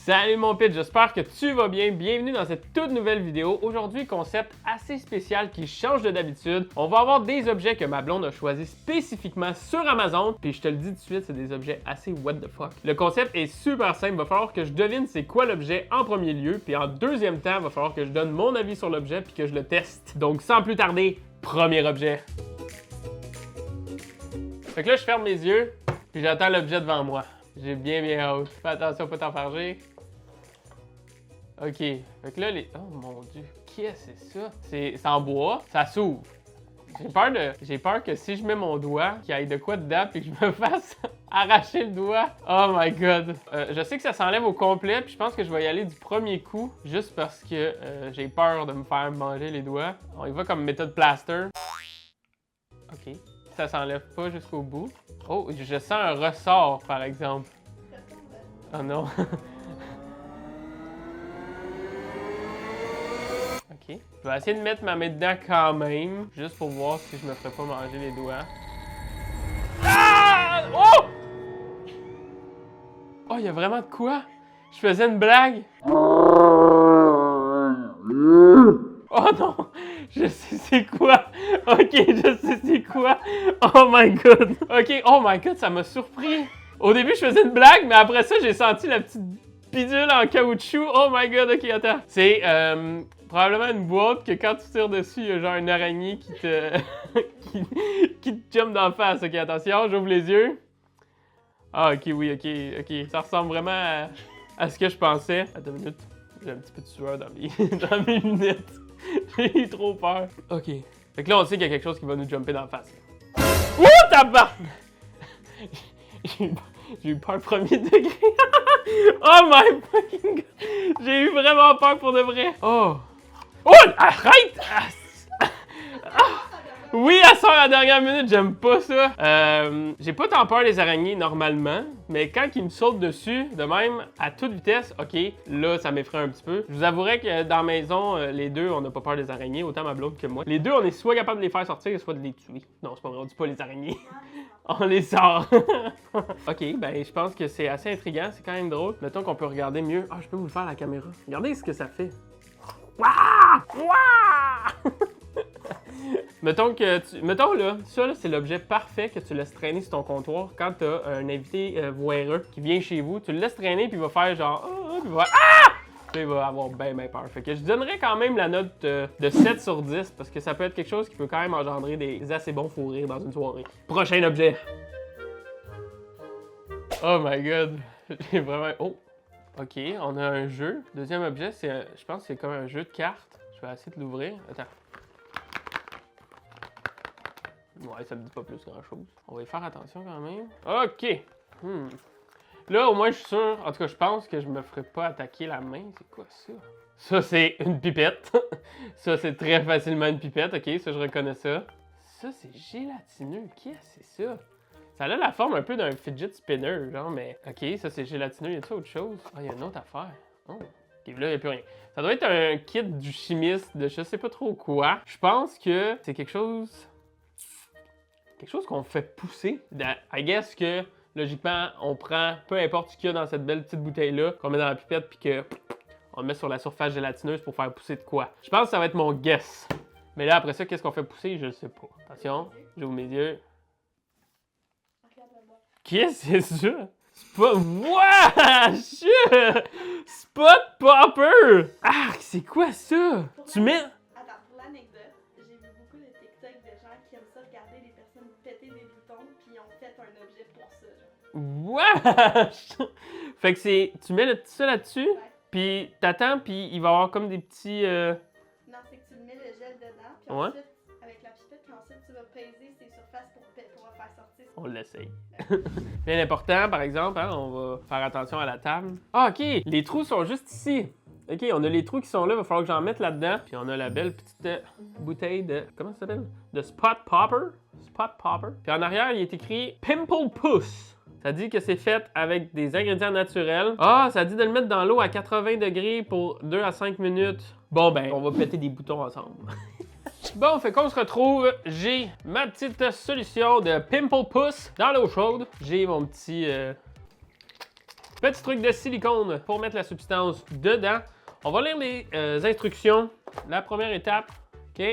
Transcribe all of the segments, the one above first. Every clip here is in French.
Salut mon pitch, j'espère que tu vas bien. Bienvenue dans cette toute nouvelle vidéo. Aujourd'hui, concept assez spécial qui change de d'habitude. On va avoir des objets que ma blonde a choisis spécifiquement sur Amazon. Puis je te le dis tout de suite, c'est des objets assez what the fuck. Le concept est super simple. Il va falloir que je devine c'est quoi l'objet en premier lieu. Puis en deuxième temps, il va falloir que je donne mon avis sur l'objet puis que je le teste. Donc sans plus tarder, premier objet. Fait que là, je ferme mes yeux puis j'attends l'objet devant moi. J'ai bien hâte. Fais attention, pas t'enfarger. Ok. Fait que là, les... Oh mon dieu. Qu'est-ce que c'est ça? C'est en bois. Ça s'ouvre. J'ai peur que si je mets mon doigt, qu'il y ait de quoi dedans puis que je me fasse arracher le doigt. Oh my god. Je sais que ça s'enlève au complet puis je pense que je vais y aller du premier coup juste parce que j'ai peur de me faire manger les doigts. On y va comme méthode plaster. Ok. Ça s'enlève pas jusqu'au bout. Oh, je sens un ressort, par exemple. Oh non. Ok. Je vais essayer de mettre ma main dedans quand même, juste pour voir si je me ferais pas manger les doigts. Ah! Oh! Oh, il y a vraiment de quoi? Je faisais une blague. Oh non! Je sais c'est quoi! Ok, je sais c'est quoi! Oh my god! Ok, oh my god, ça m'a surpris! Au début, je faisais une blague, mais après ça, j'ai senti la petite bidule en caoutchouc. Oh my god, ok, attends. C'est probablement une boîte que quand tu tires dessus, il y a genre une araignée qui te... qui te jump d'en face. Ok, attention, j'ouvre les yeux. Ah, ok, oui, ok. Ça ressemble vraiment à ce que je pensais. Attends une minute. J'ai un petit peu de sueur dans mes lunettes. J'ai eu trop peur. Ok. Fait que là, on sait qu'il y a quelque chose qui va nous jumper dans la face. Ouh, tabarnak! J'ai eu peur premier degré. Oh my fucking god! J'ai eu vraiment peur pour de vrai. Oh! Oh! Arrête! Oui, elle sort à la dernière minute, j'aime pas ça. J'ai pas tant peur des araignées normalement, mais quand ils me sautent dessus, de même, à toute vitesse, ok, là, ça m'effraie un petit peu. Je vous avouerai que dans la maison, les deux, on n'a pas peur des araignées, autant ma blonde que moi. Les deux, on est soit capable de les faire sortir, soit de les tuer. Non, c'est pas vrai, on dit pas les araignées. On les sort. Ok, ben, je pense que c'est assez intriguant, c'est quand même drôle. Mettons qu'on peut regarder mieux. Ah, je peux vous le faire à la caméra. Regardez ce que ça fait. Wouah! Wouah! Mettons là, ça là, c'est l'objet parfait que tu laisses traîner sur ton comptoir quand t'as un invité voireux qui vient chez vous. Tu le laisses traîner puis il va faire genre puis il va ah! Puis il va avoir bien peur. Fait que je donnerais quand même la note de 7 sur 10 parce que ça peut être quelque chose qui peut quand même engendrer des assez bons fous rires dans une soirée. Prochain objet. Oh my god. J'ai vraiment... Oh! Ok, on a un jeu. Deuxième objet, je pense que c'est comme un jeu de cartes. Je vais essayer de l'ouvrir. Attends. Ouais, ça me dit pas plus grand-chose. On va y faire attention quand même. OK! Là, au moins, je suis sûr... En tout cas, je pense que je me ferai pas attaquer la main. C'est quoi ça? Ça, c'est une pipette. Ça, c'est très facilement une pipette. OK, ça, je reconnais ça. Ça, c'est gélatineux. Qu'est-ce que c'est ça? Ça a la forme un peu d'un fidget spinner, genre, mais... OK, ça, c'est gélatineux. Y a-t-il autre chose? Ah, il y a une autre affaire. Oh. OK, là, il n'y a plus rien. Ça doit être un kit du chimiste de je sais pas trop quoi. Je pense que c'est quelque chose qu'on fait pousser. I guess que, logiquement, on prend peu importe ce qu'il y a dans cette belle petite bouteille-là, qu'on met dans la pipette, puis qu'on le met sur la surface gélatineuse pour faire pousser de quoi. Je pense que ça va être mon guess. Mais là, après ça, qu'est-ce qu'on fait pousser? Je ne sais pas. Attention, j'ouvre mes yeux. Qu'est-ce que c'est ça? Wesh! Spot Popper! Ah, c'est quoi ça? Tu mets... Wesh! Fait que c'est... Tu mets ça là-dessus, ouais. Puis t'attends, puis il va y avoir comme des petits... Non, c'est que tu mets le gel dedans, puis ouais. Ensuite, avec la pipette, puis ensuite tu vas peser ses surfaces pour faire sortir. On l'essaye. Bien important, par exemple, hein, on va faire attention à la table. Ah, OK! Les trous sont juste ici. OK, on a les trous qui sont là, il va falloir que j'en mette là-dedans. Puis on a la belle petite bouteille de... Comment ça s'appelle? De Spot Popper. Spot Popper. Puis en arrière, il est écrit Pimple Puss. Ça dit que c'est fait avec des ingrédients naturels. Ah, ça dit de le mettre dans l'eau à 80 degrés pour 2 à 5 minutes. Bon, ben, on va péter des boutons ensemble. Bon, fait qu'on se retrouve. J'ai ma petite solution de Pimple Puss dans l'eau chaude. J'ai mon petit Petit truc de silicone pour mettre la substance dedans. On va lire les instructions. La première étape, OK.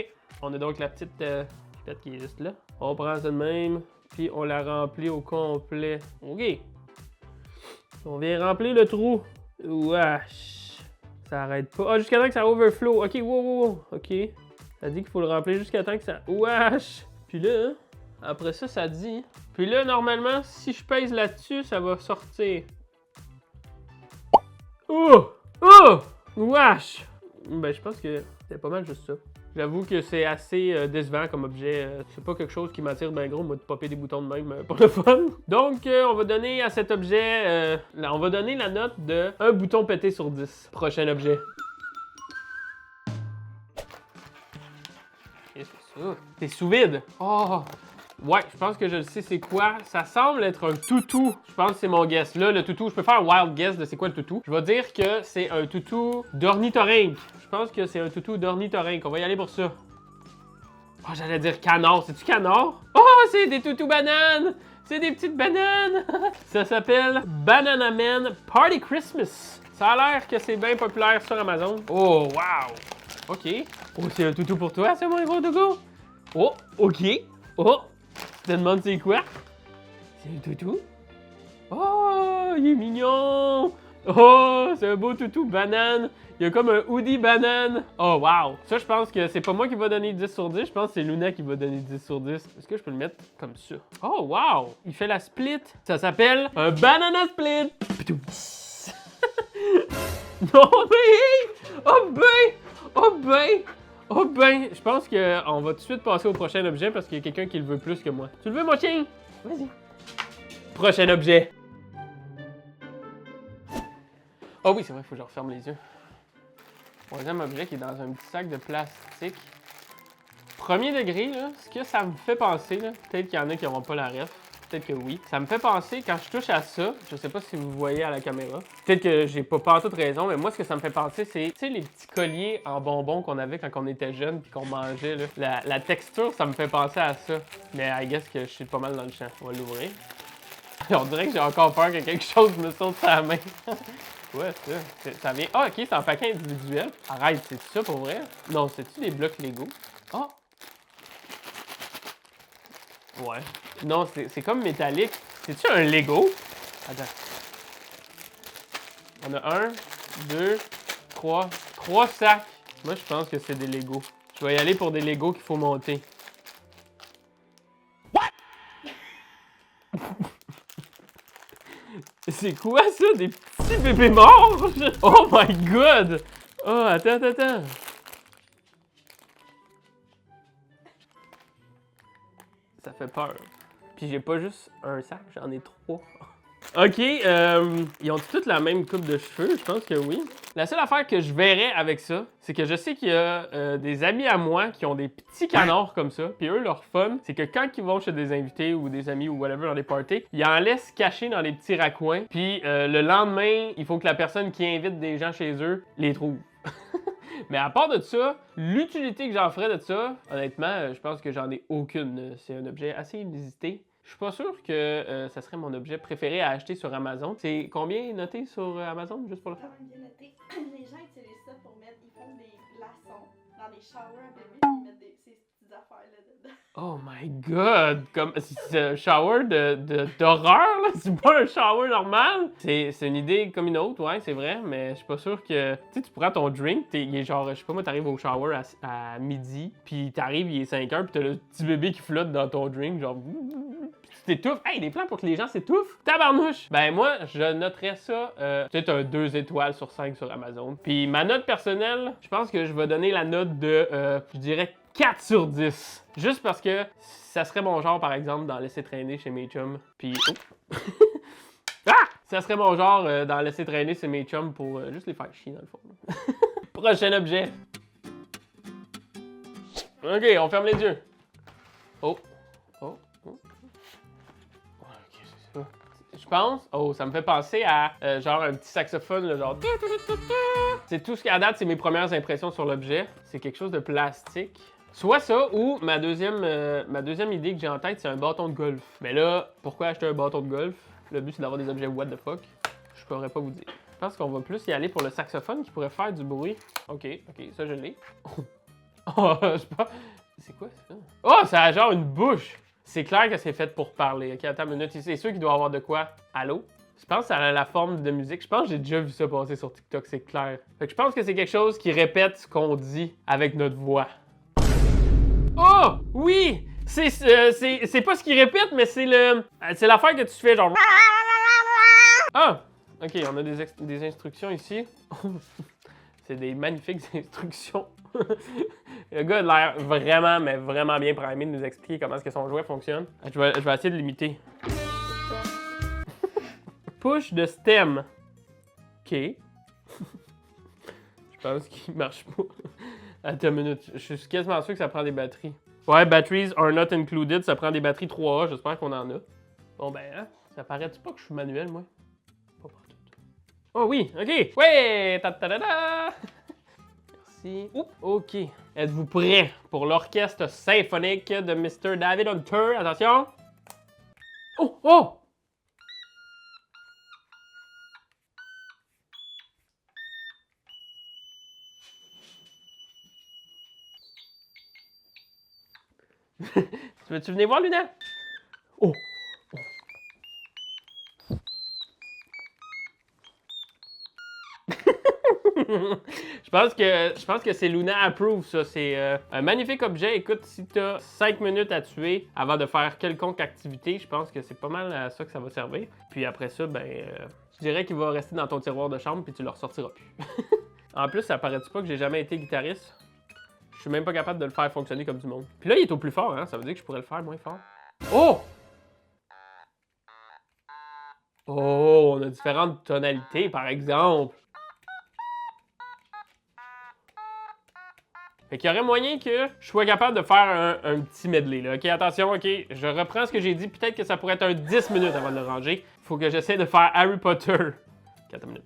On a donc la petite pipette qui est juste là. On prend ça de même, puis on la remplit au complet. OK. On vient remplir le trou. Wesh. Ça arrête pas. Ah, jusqu'à temps que ça overflow. OK, wow. OK. Ça dit qu'il faut le remplir jusqu'à temps que ça... Wesh. Puis là, après ça, ça dit... Puis là, normalement, si je pèse là-dessus, ça va sortir. Oh! Wesh! Ben, je pense que c'est pas mal juste ça. J'avoue que c'est assez décevant comme objet. C'est pas quelque chose qui m'attire bien gros, moi, de popper des boutons de même pour le fun. Donc, on va donner à cet objet... on va donner la note de 1 bouton pété sur 10. Prochain objet. Qu'est-ce que c'est ça? C'est sous vide. Oh! Ouais, je pense que je le sais c'est quoi. Ça semble être un toutou. Je pense que c'est mon guess. Là, le toutou, je peux faire un wild guess de c'est quoi le toutou. Je vais dire que c'est un toutou d'ornithorynque. Je pense que c'est un toutou d'ornithorynque. On va y aller pour ça. Oh, j'allais dire canard. C'est-tu canard? Oh, c'est des toutous bananes! C'est des petites bananes! Ça s'appelle Banana Man Party Christmas. Ça a l'air que c'est bien populaire sur Amazon. Oh, wow! OK. Oh, c'est un toutou pour toi, c'est mon gros toutou? Oh, OK. Oh! Tu te demandes c'est quoi? C'est un toutou? Oh, il est mignon! Oh, c'est un beau toutou banane. Il y a comme un hoodie banane. Oh, wow! Ça, je pense que c'est pas moi qui va donner 10 sur 10. Je pense que c'est Luna qui va donner 10 sur 10. Est-ce que je peux le mettre comme ça? Oh, wow! Il fait la split. Ça s'appelle un banana split. Non, mais... Oh, ben! Oh, ben! Oh ben, je pense qu'on va tout de suite passer au prochain objet parce qu'il y a quelqu'un qui le veut plus que moi. Tu le veux, mon chien? Vas-y. Prochain objet. Oh oui, c'est vrai, il faut que je referme les yeux. Troisième objet qui est dans un petit sac de plastique. Premier degré, là, ce que ça me fait penser, peut-être qu'il y en a qui n'auront pas la ref. Peut-être que oui. Ça me fait penser, quand je touche à ça, je sais pas si vous voyez à la caméra, peut-être que j'ai pas toute raison, mais moi, ce que ça me fait penser, c'est, tu sais, les petits colliers en bonbons qu'on avait quand on était jeune puis qu'on mangeait, là. La texture, ça me fait penser à ça. Mais I guess que je suis pas mal dans le champ. On va l'ouvrir. On dirait que j'ai encore peur que quelque chose me saute sur la main. Ouais, ça vient... Ah, OK, c'est un paquet individuel. Arrête, c'est ça pour vrai? Non, c'est-tu des blocs Lego? Ah! Ouais. Non, c'est comme métallique. C'est-tu un Lego? Attends. On a 1, 2, 3. 3 sacs. Moi, je pense que c'est des Lego. Je vais y aller pour des Lego qu'il faut monter. What? C'est quoi ça? Des petits bébés morts? Oh my god! Oh, attends. Ça fait peur. Puis j'ai pas juste un sac, j'en ai 3. OK, ils ont toutes la même coupe de cheveux, je pense que oui. La seule affaire que je verrais avec ça, c'est que je sais qu'il y a des amis à moi qui ont des petits canards comme ça. Puis eux, leur fun, c'est que quand ils vont chez des invités ou des amis ou whatever dans des parties, ils en laissent cacher dans les petits raccoins. Puis le lendemain, il faut que la personne qui invite des gens chez eux les trouve. Mais à part de ça, l'utilité que j'en ferais de ça, honnêtement, je pense que j'en ai aucune. C'est un objet assez inusité. Je suis pas sûr que ça serait mon objet préféré à acheter sur Amazon. C'est combien noté sur Amazon, juste pour le faire? Quand même bien noté. Les gens utilisent ça pour mettre, ils font des glaçons dans les showers à bébé, puis ils mettent ces petites affaires-là dedans. Oh my god! Comme c'est un shower d'horreur, là! C'est pas un shower normal! C'est une idée comme une autre, ouais, c'est vrai, mais je suis pas sûr que... Tu sais, tu prends ton drink, il est genre, je sais pas moi, t'arrives au shower à midi, puis t'arrives, il est 5 heures, puis t'as le petit bébé qui flotte dans ton drink, genre... Puis tu t'étouffes. Hey, des plans pour que les gens s'étouffent! Tabarnouche! Ben moi, je noterais ça peut-être un 2 étoiles sur 5 sur Amazon. Puis ma note personnelle, je pense que je vais donner la note de, je dirais, 4 sur 10. Juste parce que ça serait mon genre, par exemple, dans Laisser traîner chez mes chums. Puis... Oh. Ah! Ça serait mon genre dans Laisser traîner chez mes chums pour juste les faire chier, dans le fond. Prochain objet. OK, on ferme les yeux. Oh. Oh. Oh. OK, c'est ça. Je pense... Oh, ça me fait penser à genre un petit saxophone, là, genre... C'est tout ce qu'à date, c'est mes premières impressions sur l'objet. C'est quelque chose de plastique. Soit ça, ou ma deuxième idée que j'ai en tête, c'est un bâton de golf. Mais là, pourquoi acheter un bâton de golf? Le but, c'est d'avoir des objets what the fuck. Je je pourrais pas vous dire. Je pense qu'on va plus y aller pour le saxophone qui pourrait faire du bruit. Ok, ça je l'ai. Oh, je sais pas. C'est quoi ça? Oh, ça a genre une bouche! C'est clair que c'est fait pour parler. Ok, attends une minute. C'est sûr qu'il doit avoir de quoi. Allô? Je pense que ça a la forme de musique. Je pense que j'ai déjà vu ça passer sur TikTok, c'est clair. Fait que je pense que c'est quelque chose qui répète ce qu'on dit avec notre voix. Oh! Oui! C'est pas ce qu'il répète, mais c'est l'affaire que tu fais genre... Ah! Ok, on a des instructions ici. C'est des magnifiques instructions. Le gars a l'air vraiment, mais vraiment bien primé de nous expliquer comment est-ce que son jouet fonctionne. Je vais essayer de l'imiter. Push de stem. Ok. Je pense qu'il marche pas. Attends une minute. Je suis quasiment sûr que ça prend des batteries. Ouais, batteries are not included. Ça prend des batteries 3A. J'espère qu'on en a. Bon ben, hein, ça paraît-tu pas que je suis manuel, moi? Pas partout. Oh oui, ok. Ouais! Ta-ta-da-da! Merci. Oups, ok. Êtes-vous prêts pour l'orchestre symphonique de Mr. David Hunter? Attention! Oh! Oh! Tu venir voir, Luna? Oh! Je pense que c'est Luna Approve, ça. C'est un magnifique objet. Écoute, si tu as 5 minutes à tuer avant de faire quelconque activité, je pense que c'est pas mal à ça que ça va servir. Puis après ça, ben, je dirais qu'il va rester dans ton tiroir de chambre puis tu le ressortiras plus. En plus, ça paraît-tu pas que j'ai jamais été guitariste? Je suis même pas capable de le faire fonctionner comme du monde. Puis là, il est au plus fort, hein? Ça veut dire que je pourrais le faire moins fort. Oh! Oh, on a différentes tonalités, par exemple. Fait qu'il y aurait moyen que je sois capable de faire un petit medley, là. OK, attention, OK, je reprends ce que j'ai dit. Peut-être que ça pourrait être un 10 minutes avant de le ranger. Faut que j'essaie de faire Harry Potter. 4 minutes.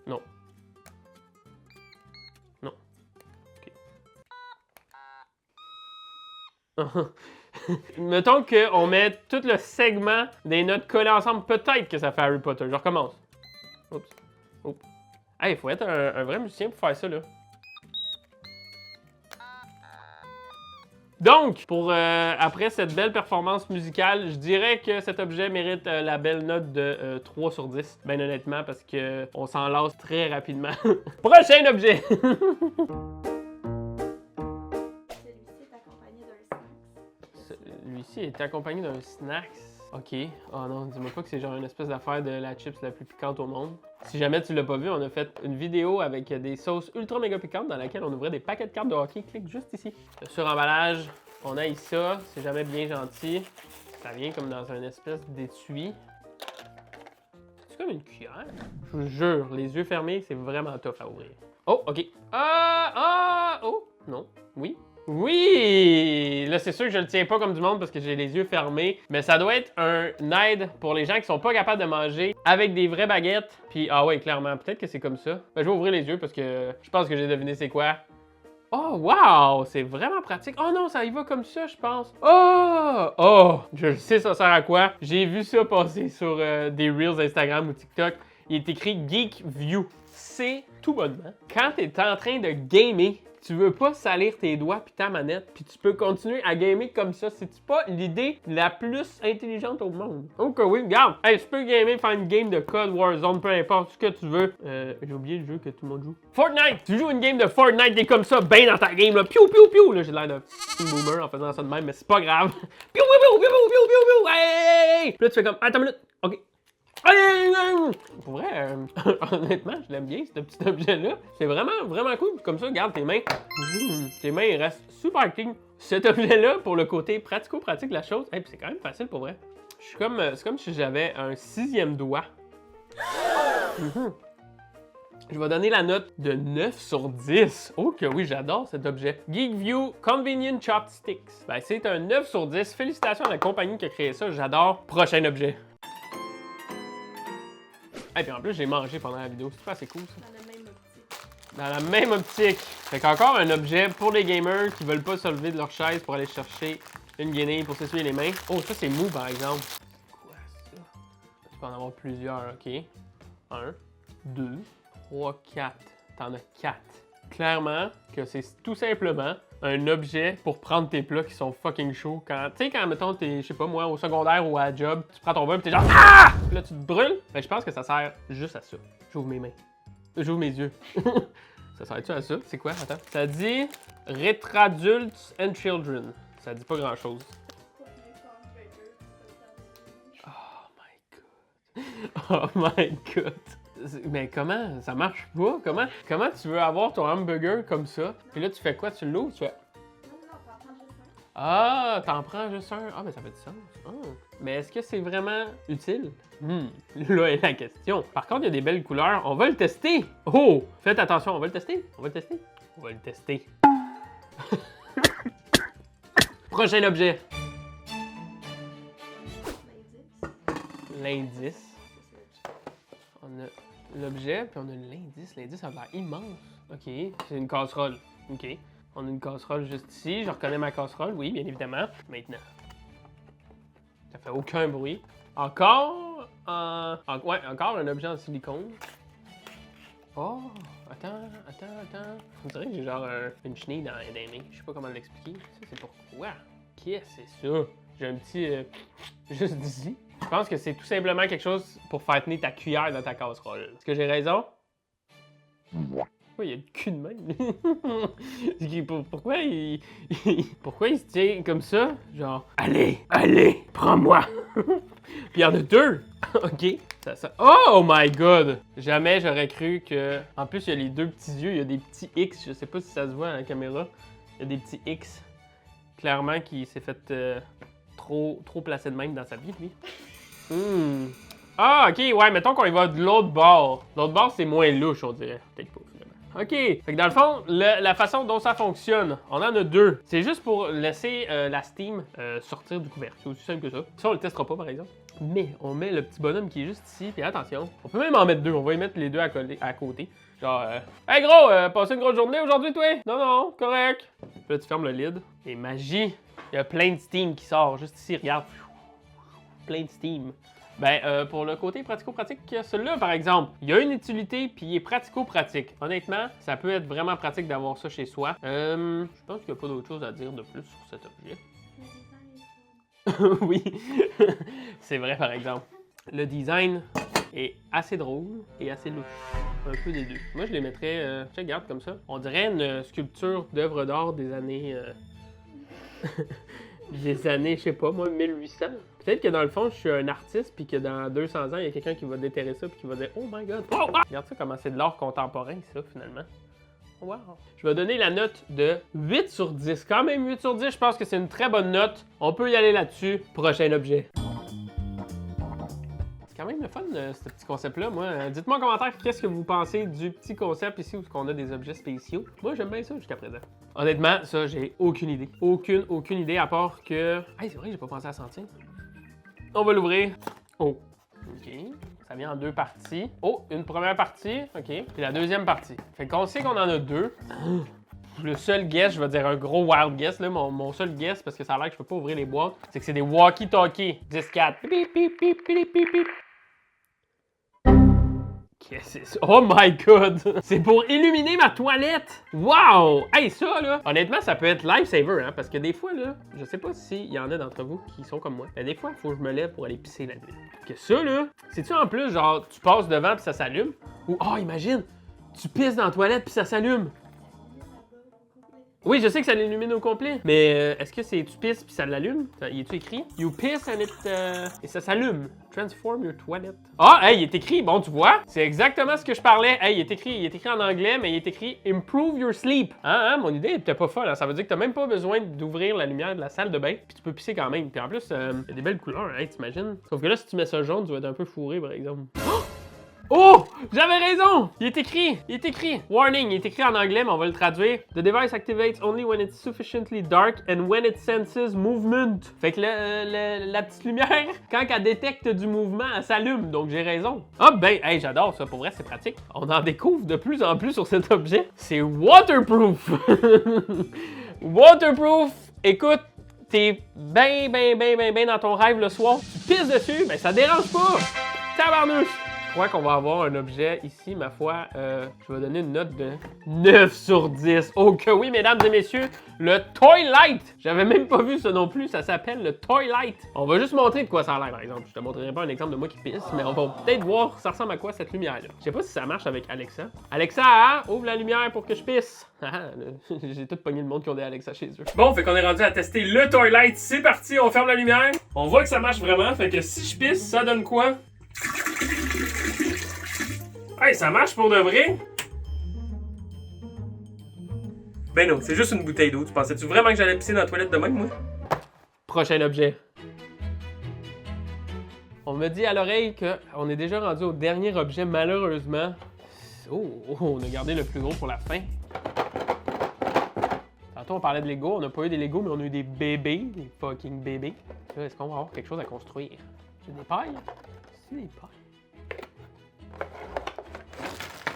Non. Non. OK. Mettons qu'on met tout le segment des notes collées ensemble. Peut-être que ça fait Harry Potter. Je recommence. Oups. Oups. Hey, il faut être un vrai musicien pour faire ça, là. Donc, après cette belle performance musicale, je dirais que cet objet mérite la belle note de 3 sur 10. Ben honnêtement, parce qu'on s'en lasse très rapidement. Prochain objet! Celui-ci est accompagné d'un snacks. Ok. Oh non, dis-moi pas que c'est genre une espèce d'affaire de la chips la plus piquante au monde. Si jamais tu l'as pas vu, on a fait une vidéo avec des sauces ultra méga piquantes dans laquelle on ouvrait des paquets de cartes de hockey. Clique juste ici. Le suremballage, on a ça. C'est jamais bien gentil. Ça vient comme dans une espèce d'étui. C'est comme une cuillère. Je vous jure, les yeux fermés, c'est vraiment tough à ouvrir. Oh, ok. Oh, non. Oui. Oui! Là, c'est sûr que je le tiens pas comme du monde parce que j'ai les yeux fermés. Mais ça doit être un aide pour les gens qui sont pas capables de manger avec des vraies baguettes. Puis, ah ouais, clairement, peut-être que c'est comme ça. Ben, je vais ouvrir les yeux parce que je pense que j'ai deviné c'est quoi. Oh, wow! C'est vraiment pratique. Oh non, ça y va comme ça, je pense. Oh! Oh! Je sais ça sert à quoi. J'ai vu ça passer sur des Reels Instagram ou TikTok. Il est écrit Geek View. C'est tout bonnement. Quand tu es en train de gamer, tu veux pas salir tes doigts puis ta manette, puis tu peux continuer à gamer comme ça. C'est-tu pas l'idée la plus intelligente au monde? Ok, oui, regarde. Hey, tu peux gamer, faire une game de Code Warzone, peu importe ce que tu veux. J'ai oublié le jeu que tout le monde joue. Fortnite! Tu joues une game de Fortnite, t'es comme ça, ben dans ta game, là. Piou, piou, piou! Là, j'ai l'air d'un boomer en faisant ça de même, mais c'est pas grave. Piou, piou, piou, piou, piou, piou, piou, hey! Puis là, tu fais comme, attends une minute. Ok. Pour vrai, honnêtement, je l'aime bien, ce petit objet-là. C'est vraiment, vraiment cool. Comme ça, regarde tes mains. Tes mains, ils restent super clean. Cet objet-là, pour le côté pratico-pratique de la chose, hey, c'est quand même facile pour vrai. C'est comme si j'avais un 6e doigt. Je vais donner la note de 9 sur 10. Oh que oui, j'adore cet objet. Geekview Convenient Chopsticks. Ben, c'est un 9 sur 10. Félicitations à la compagnie qui a créé ça. J'adore. Prochain objet. Et puis en plus, j'ai mangé pendant la vidéo. C'est pas assez cool, ça. Dans la même optique. Fait qu'encore un objet pour les gamers qui veulent pas se lever de leur chaise pour aller chercher une guenille pour s'essuyer les mains. Oh, ça, c'est mou, par exemple. Quoi, ça? Tu peux en avoir plusieurs, ok. 1, 2, 3, 4. T'en as 4. Clairement que c'est tout simplement un objet pour prendre tes plats qui sont fucking chauds. Tu sais, quand, mettons, t'es, je sais pas moi, au secondaire ou à la job, tu prends ton bain pis t'es genre ah! Puis là, tu te brûles. Ben, je pense que ça sert juste à ça. J'ouvre mes mains. J'ouvre mes yeux. Ça sert-tu à ça? C'est quoi? Attends. Ça dit Retradults and Children. Ça dit pas grand-chose. Oh my god. Mais comment? Ça marche pas? Comment tu veux avoir ton hamburger comme ça? Puis là, tu fais quoi? Tu l'ouvres? Tu fais... Ah, t'en prends juste un? Ah, ben ça fait du sens. Ah. Mais est-ce que c'est vraiment utile? Là est la question. Par contre, il y a des belles couleurs. On va le tester. Oh! Faites attention, on va le tester. On va le tester. On va le tester. Prochain objet. L'indice. On a l'objet, puis on a l'indice. L'indice, ça a l'air immense. OK, c'est une casserole. OK. On a une casserole juste ici. Je reconnais ma casserole, oui, bien évidemment. Maintenant. Ça fait aucun bruit. Encore encore un objet en silicone. Oh, attends. On dirait que j'ai genre une chenille dans les mains. Je sais pas comment l'expliquer. Ça, c'est pourquoi? Qu'est-ce que c'est ça? J'ai un petit... juste d'ici. Je pense que c'est tout simplement quelque chose pour faire tenir ta cuillère dans ta casserole. Est-ce que j'ai raison? Pourquoi il a le cul de même? Pourquoi il se tient comme ça? Genre, allez, prends-moi! Puis il y en a 2! OK. Oh my god! Jamais j'aurais cru que... En plus, il y a les 2 petits yeux, il y a des petits X. Je sais pas si ça se voit à la caméra. Il y a des petits X. Clairement, qui s'est fait trop placé de même dans sa vie, lui. Ah, OK, ouais, mettons qu'on y va de l'autre bord. L'autre bord, c'est moins louche, on dirait. Peut-être pas, finalement. OK. Fait que dans le fond, la façon dont ça fonctionne, on en a 2. C'est juste pour laisser la steam sortir du couvercle. C'est aussi simple que ça. Ça, on le testera pas, par exemple. Mais on met le petit bonhomme qui est juste ici, puis attention, on peut même en mettre 2. On va y mettre les 2 à côté. Genre, hey gros, passez une grosse journée aujourd'hui, toi? Non, correct. Puis là, tu fermes le lid. Et magie, il y a plein de steam qui sort. Juste ici, regarde. Plein de steam. Ben, pour le côté pratico-pratique, celui-là, par exemple, il y a une utilité, puis il est pratico-pratique. Honnêtement, ça peut être vraiment pratique d'avoir ça chez soi. Je pense qu'il n'y a pas d'autre chose à dire de plus sur cet objet. Oui, c'est vrai, par exemple. Le design est assez drôle et assez louche. Un peu des deux. Moi, je les mettrais, je regarde comme ça. On dirait une sculpture d'œuvre d'art des années... des années, je sais pas, moi, 1800. Peut-être que dans le fond, je suis un artiste, puis que dans 200 ans, il y a quelqu'un qui va déterrer ça, puis qui va dire « Oh my god! Oh, ah! » Regarde ça, comment c'est de l'art contemporain, ça, finalement. Wow! Je vais donner la note de 8 sur 10. Quand même, 8 sur 10, je pense que c'est une très bonne note. On peut y aller là-dessus. Prochain objet. C'est quand même le fun, ce petit concept-là. Moi, dites-moi en commentaire qu'est-ce que vous pensez du petit concept ici où on a des objets spéciaux. Moi, j'aime bien ça jusqu'à présent. Honnêtement, ça, j'ai aucune idée. Aucune idée à part que... Hey, c'est vrai, j'ai pas pensé à sentir. On va l'ouvrir. Oh, OK. Ça vient en 2 parties. Oh, une première partie, OK. Puis la deuxième partie. Fait qu'on sait qu'on en a 2. Le seul guess, je vais dire un gros wild guess, là, mon seul guess, parce que ça a l'air que je peux pas ouvrir les boîtes, c'est que c'est des walkie-talkies. 10-4. Pip, pip, pip, pip, pip, pip. Qu'est-ce que c'est ça? Oh my god! C'est pour illuminer ma toilette! Wow! Hey, ça, là, honnêtement, ça peut être lifesaver, hein, parce que des fois, là, je sais pas s'il y en a d'entre vous qui sont comme moi, mais des fois, il faut que je me lève pour aller pisser la nuit. Que ça, là, c'est-tu en plus, genre, tu passes devant puis ça s'allume? Ou, oh, imagine, tu pisses dans la toilette puis ça s'allume! Oui, je sais que ça l'illumine au complet, mais est-ce que c'est tu pisses puis ça l'allume? Y est-tu écrit? You piss and it... et ça s'allume. Transform your toilet. Ah, hey, il est écrit, bon, tu vois? C'est exactement ce que je parlais. Hey, il est écrit en anglais, mais il est écrit Improve your sleep. Hein, mon idée était pas folle. Hein? Ça veut dire que t'as même pas besoin d'ouvrir la lumière de la salle de bain, puis tu peux pisser quand même. Puis en plus, il y a des belles couleurs, hey, t'imagines? Sauf que là, si tu mets ça jaune, tu vas être un peu fourré, par exemple. Oh! J'avais raison! Il est écrit! Warning, il est écrit en anglais, mais on va le traduire. The device activates only when it's sufficiently dark and when it senses movement. Fait que la petite lumière, quand elle détecte du mouvement, elle s'allume. Donc j'ai raison. Ah ben, hey, j'adore ça. Pour vrai, c'est pratique. On en découvre de plus en plus sur cet objet. C'est waterproof! Waterproof! Écoute, t'es ben dans ton rêve le soir. Tu pisses dessus, ben ça dérange pas! Tabarnouche! Je crois qu'on va avoir un objet ici, ma foi. Je vais donner une note de 9 sur 10. Oh que oui, mesdames et messieurs, le Toy-Light! J'avais même pas vu ça non plus, ça s'appelle le Toy-Light. On va juste montrer de quoi ça a l'air, par exemple. Je te montrerai pas un exemple de moi qui pisse, mais on va peut-être voir ça ressemble à quoi cette lumière-là. Je sais pas si ça marche avec Alexa. Alexa, hein? Ouvre la lumière pour que je pisse. J'ai tout pogné le monde qui ont des Alexa chez eux. Bon, fait qu'on est rendu à tester le Toy-Light. C'est parti, on ferme la lumière. On voit que ça marche vraiment, fait que si je pisse, ça donne quoi? Hey, ça marche pour de vrai? Ben non, c'est juste une bouteille d'eau. Tu pensais-tu vraiment que j'allais pisser dans la toilette de même, moi? Prochain objet. On me dit à l'oreille qu'on est déjà rendu au dernier objet, malheureusement. Oh, on a gardé le plus gros pour la fin. Tantôt, on parlait de Lego. On n'a pas eu des Lego, mais on a eu des bébés. Des fucking bébés. Là, est-ce qu'on va avoir quelque chose à construire? J'ai des pailles? C'est des pailles.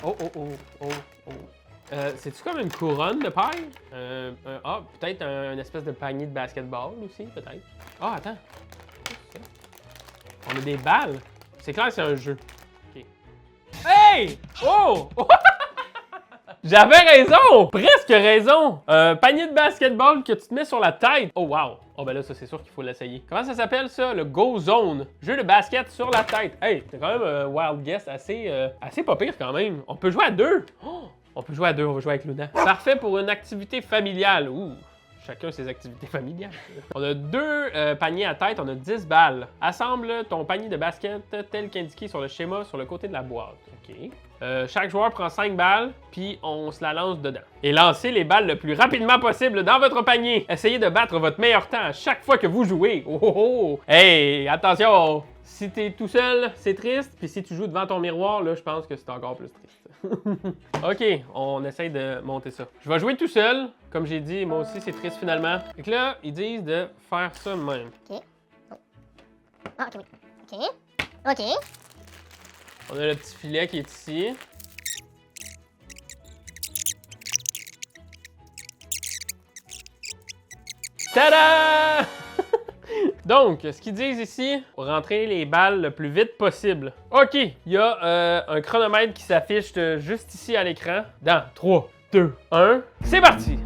Oh. C'est-tu comme une couronne de paille? Peut-être un espèce de panier de basketball aussi, peut-être. Ah, attends. On a des balles. C'est clair que c'est un jeu. OK. Hey! Oh! J'avais raison! Presque raison! Un panier de basketball que tu te mets sur la tête. Oh wow! Oh ben là, ça c'est sûr qu'il faut l'essayer. Comment ça s'appelle ça? Le Go Zone. Jeu de basket sur la tête. Hey, c'est quand même un wild guess assez pas pire quand même. On peut jouer à deux! Oh, on peut jouer à deux, on va jouer avec Luna. Parfait pour une activité familiale. Ouh! Chacun ses activités familiales. On a deux paniers à tête, on a 10 balles. Assemble ton panier de basket tel qu'indiqué sur le schéma sur le côté de la boîte. OK. Chaque joueur prend 5 balles, puis on se la lance dedans. Et lancez les balles le plus rapidement possible dans votre panier. Essayez de battre votre meilleur temps à chaque fois que vous jouez. Oh oh oh! Hey, attention! Si t'es tout seul, c'est triste. Puis si tu joues devant ton miroir, là, je pense que c'est encore plus triste. OK, on essaye de monter ça. Je vais jouer tout seul. Comme j'ai dit, moi aussi, c'est triste finalement. Fait que là, ils disent de faire ça de même. OK. Oh. Ah, OK, oui. OK. OK. On a le petit filet qui est ici. Tada! Donc, ce qu'ils disent ici, pour rentrer les balles le plus vite possible. OK, il y a un chronomètre qui s'affiche juste ici à l'écran. Dans 3, 2, 1, c'est parti!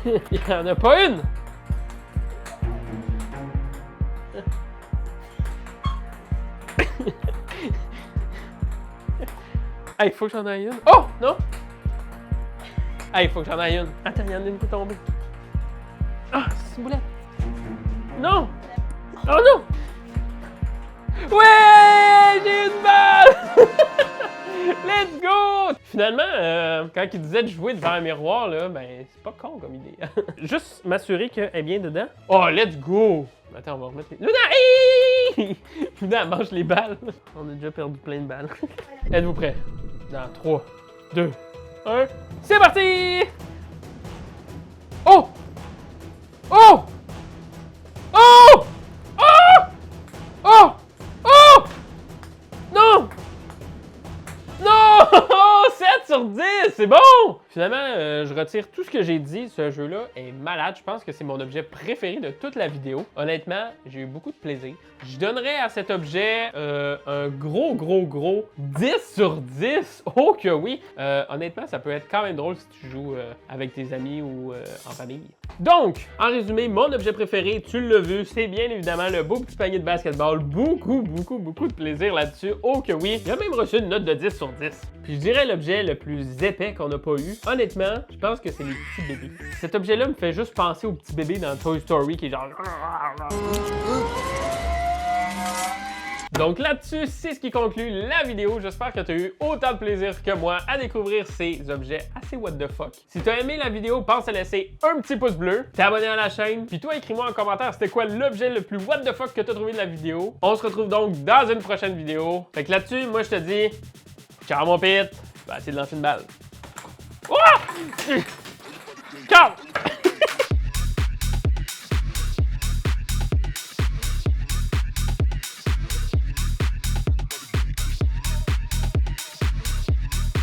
Il n'y en a pas une! Hey, il faut que j'en aille une. Oh, non! Hey, il faut que j'en aille une. Attends, il y en a une qui est tombée. Ah, c'est une boulette. Non! Oh non! Ouais! J'ai une balle! Let's go! Finalement, quand il disait de jouer devant un miroir, là, ben, c'est pas con comme idée. Juste m'assurer qu'elle est bien dedans. Oh, let's go! Attends, on va remettre les... Luna! Hey! Luna, elle mange les balles. On a déjà perdu plein de balles. Êtes-vous prêts? Dans 3, 2, 1, c'est parti! Oh! Oh! Oh! Oh! Oh! Oh! Non! Non! 7 sur 10! C'est bon! Finalement, je retire tout ce que j'ai dit. Ce jeu-là est malade. Je pense que c'est mon objet préféré de toute la vidéo. Honnêtement, j'ai eu beaucoup de plaisir. Je donnerais à cet objet un gros 10 sur 10. Oh que oui! Honnêtement, ça peut être quand même drôle si tu joues avec tes amis ou en famille. Donc, en résumé, mon objet préféré, tu l'as vu, c'est bien évidemment le beau petit panier de basketball. Beaucoup de plaisir là-dessus. Oh que oui! Il a même reçu une note de 10 sur 10. Puis je dirais l'objet le plus épais qu'on n'a pas eu. Honnêtement, je pense que c'est les petits bébés. Cet objet-là me fait juste penser aux petits bébés dans Toy Story qui est genre... Donc là-dessus, c'est ce qui conclut la vidéo. J'espère que tu as eu autant de plaisir que moi à découvrir ces objets assez what the fuck. Si tu as aimé la vidéo, pense à laisser un petit pouce bleu, t'abonner à la chaîne, puis toi, écris-moi en commentaire c'était quoi l'objet le plus what the fuck que tu as trouvé de la vidéo. On se retrouve donc dans une prochaine vidéo. Fait que là-dessus, moi je te dis, ciao mon pit, je vais essayer de lancer une balle. Oh! Ciao!